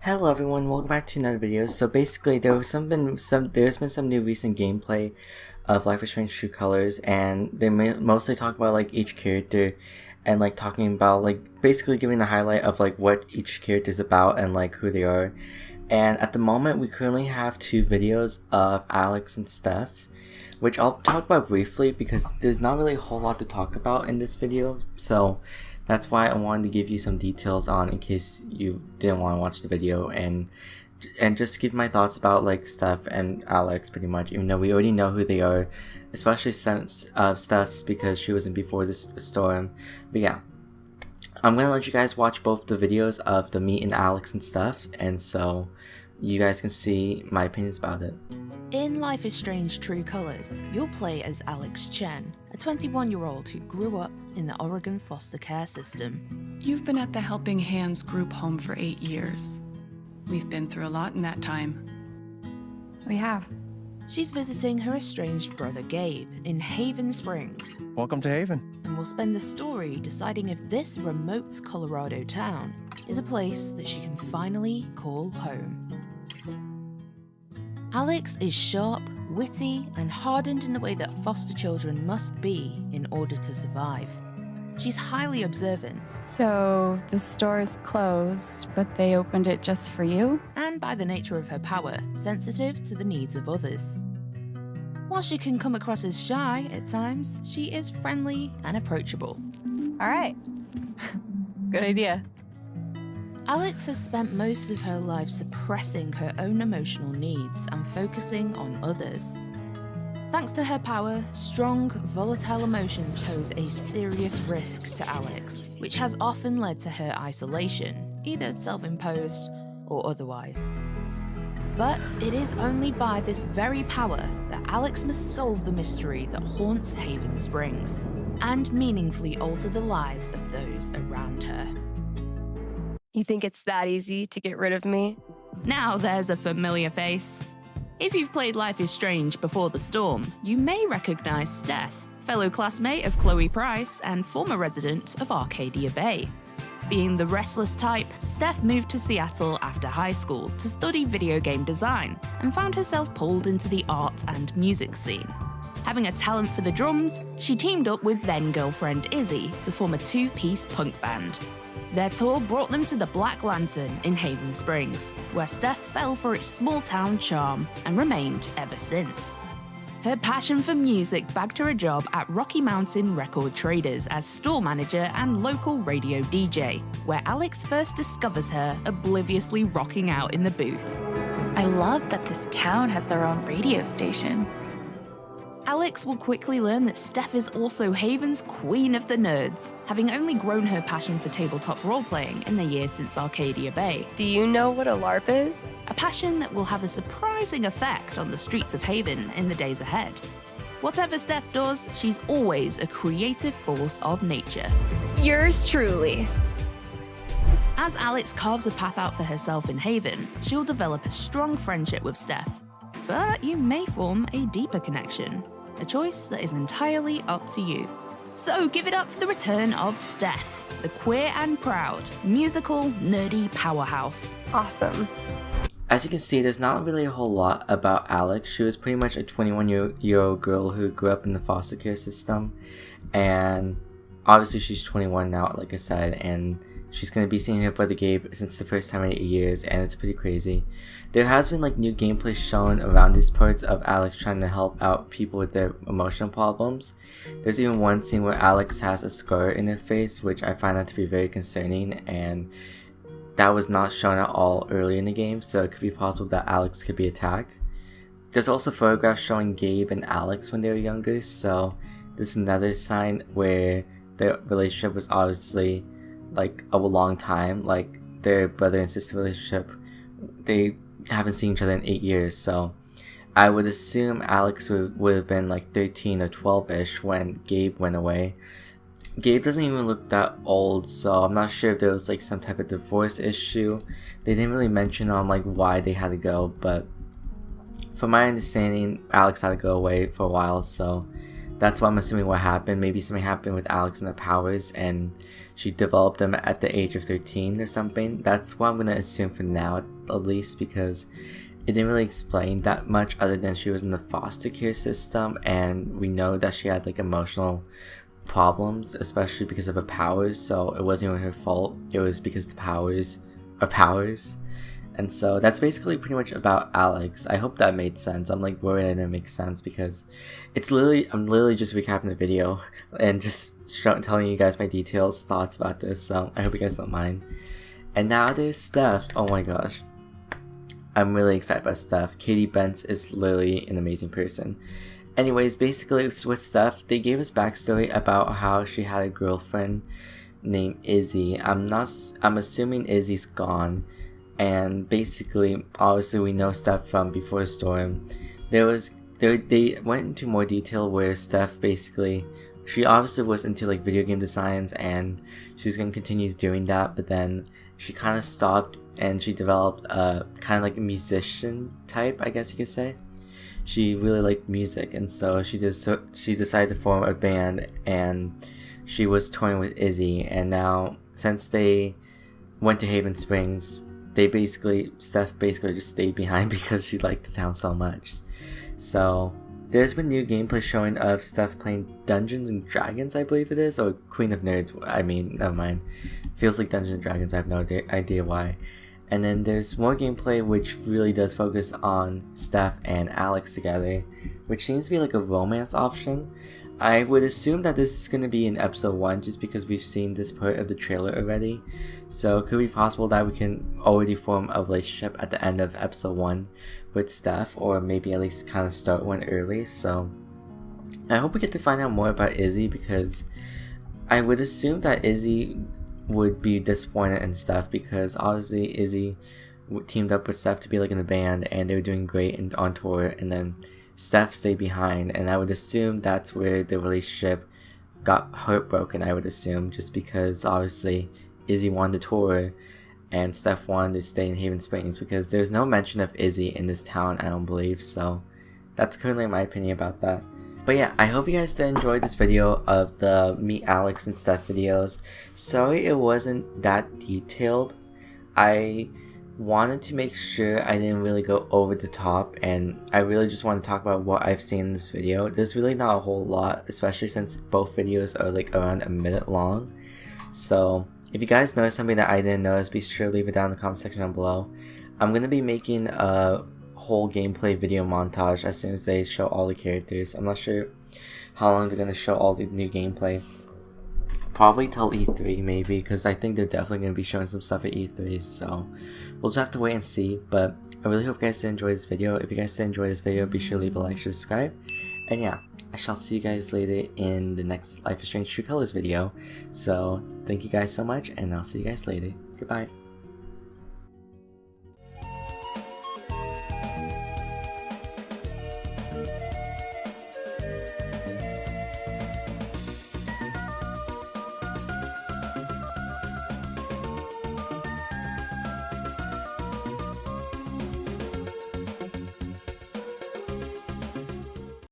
Hello everyone, welcome back to another video. So basically there's been some new recent gameplay of Life is Strange True Colors, and they mostly talk about like each character and like talking about like basically giving the highlight of like what each character is about and like who they are. And at the moment we currently have two videos of Alex and Steph, which I'll talk about briefly because there's not really a whole lot to talk about in this video. So that's why I wanted to give you some details on in case you didn't want to watch the video, and just give my thoughts about like Steph and Alex pretty much, even though we already know who they are, especially since Steph's because she was in Before the Storm. But yeah, I'm gonna let you guys watch both the videos of the me and Alex and Steph, and so you guys can see my opinions about it. In Life is Strange True Colors, you'll play as Alex Chen, a 21-year-old who grew up in the Oregon foster care system. You've been at the Helping Hands group home for 8 years. We've been through a lot in that time. We have. She's visiting her estranged brother Gabe in Haven Springs. Welcome to Haven. And will spend the story deciding if this remote Colorado town is a place that she can finally call home. Alex is sharp, witty, and hardened in the way that foster children must be in order to survive. She's highly observant. So the store is closed, but they opened it just for you? And by the nature of her power, sensitive to the needs of others. While she can come across as shy at times, she is friendly and approachable. All right. Good idea. Alex has spent most of her life suppressing her own emotional needs and focusing on others. Thanks to her power, strong, volatile emotions pose a serious risk to Alex, which has often led to her isolation, either self-imposed or otherwise. But it is only by this very power that Alex must solve the mystery that haunts Haven Springs, and meaningfully alter the lives of those around her. You think it's that easy to get rid of me? Now there's a familiar face. If you've played Life is Strange Before the Storm, you may recognize Steph, fellow classmate of Chloe Price and former resident of Arcadia Bay. Being the restless type, Steph moved to Seattle after high school to study video game design and found herself pulled into the art and music scene. Having a talent for the drums, she teamed up with then-girlfriend Izzy to form a two-piece punk band. Their tour brought them to the Black Lantern in Haven Springs, where Steph fell for its small-town charm and remained ever since. Her passion for music bagged her a job at Rocky Mountain Record Traders as store manager and local radio DJ, where Alex first discovers her obliviously rocking out in the booth. I love that this town has their own radio station. Alex will quickly learn that Steph is also Haven's Queen of the Nerds, having only grown her passion for tabletop role-playing in the years since Arcadia Bay. Do you know what a LARP is? A passion that will have a surprising effect on the streets of Haven in the days ahead. Whatever Steph does, she's always a creative force of nature. Yours truly. As Alex carves a path out for herself in Haven, she'll develop a strong friendship with Steph. But you may form a deeper connection. A choice that is entirely up to you. So give it up for the return of Steph, the queer and proud, musical, nerdy powerhouse. Awesome. As you can see, there's not really a whole lot about Alex. She was pretty much a 21-year-old girl who grew up in the foster care system, and obviously she's 21 now, like I said, and she's going to be seeing her brother Gabe since the first time in 8 years, and it's pretty crazy. There has been like new gameplay shown around these parts of Alex trying to help out people with their emotional problems. There's even one scene where Alex has a scar in her face, which I find that to be very concerning, and that was not shown at all early in the game, so it could be possible that Alex could be attacked. There's also photographs showing Gabe and Alex when they were younger, so this is another sign where their relationship was obviously like of a long time, like their brother and sister relationship. They haven't seen each other in 8 years, so I would assume Alex would have been like 13 or 12-ish when Gabe went away. Gabe doesn't even look that old, so I'm not sure if there was like some type of divorce issue. They didn't really mention on like why they had to go, but from my understanding, Alex had to go away for a while, so that's what I'm assuming what happened. Maybe something happened with Alex and her powers and she developed them at the age of 13 or something. That's what I'm going to assume for now at least, because it didn't really explain that much other than she was in the foster care system, and we know that she had like emotional problems, especially because of her powers, so it wasn't even her fault, it was because the powers are powers. And so that's basically pretty much about Alex. I hope that made sense. I'm like worried it didn't make sense because I'm literally just recapping the video and just telling you guys my thoughts about this, so I hope you guys don't mind. And now there's Steph. Oh my gosh, I'm really excited about Steph. Katie Bentz is literally an amazing person. Anyways, basically with Steph, they gave us backstory about how she had a girlfriend named Izzy. I'm assuming Izzy's gone. And basically, obviously we know Steph from Before the Storm. They went into more detail where Steph basically, she obviously was into like video game designs and she was going to continue doing that, but then she kind of stopped and she developed a kind of like a musician type, I guess you could say. She really liked music, and so she decided to form a band, and she was touring with Izzy. And now since they went to Haven Springs, Steph basically just stayed behind because she liked the town so much. So there's been new gameplay showing of Steph playing Dungeons and Dragons, I believe it is, or Queen of Nerds. I mean, never mind. Feels like Dungeons and Dragons. I have no idea why. And then there's more gameplay which really does focus on Steph and Alex together, which seems to be like a romance option. I would assume that this is going to be in episode 1 just because we've seen this part of the trailer already. So it could be possible that we can already form a relationship at the end of episode 1 with Steph, or maybe at least kind of start one early. So I hope we get to find out more about Izzy, because I would assume that Izzy would be disappointed in Steph, because obviously Izzy teamed up with Steph to be like in the band and they were doing great and on tour, and then Steph stayed behind, and I would assume that's where the relationship got heartbroken, I would assume, just because obviously Izzy wanted to tour and Steph wanted to stay in Haven Springs, because there's no mention of Izzy in this town, I don't believe. So that's currently my opinion about that. But yeah, I hope you guys did enjoy this video of the Meet Alex and Steph videos. Sorry it wasn't that detailed. I wanted to make sure I didn't really go over the top, and I really just want to talk about what I've seen in this video. There's really not a whole lot, especially since both videos are like around a minute long. So if you guys noticed something that I didn't notice, be sure to leave it down in the comment section down below. I'm going to be making a whole gameplay video montage as soon as they show all the characters. I'm not sure how long they're going to show all the new gameplay. Probably till E3 maybe, because I think they're definitely going to be showing some stuff at E3, so we'll just have to wait and see. But I really hope you guys did enjoy this video. If you guys did enjoy this video, be sure to leave a like, subscribe, and yeah, I shall see you guys later in the next Life is Strange True Colors video. So thank you guys so much, and I'll see you guys later. Goodbye.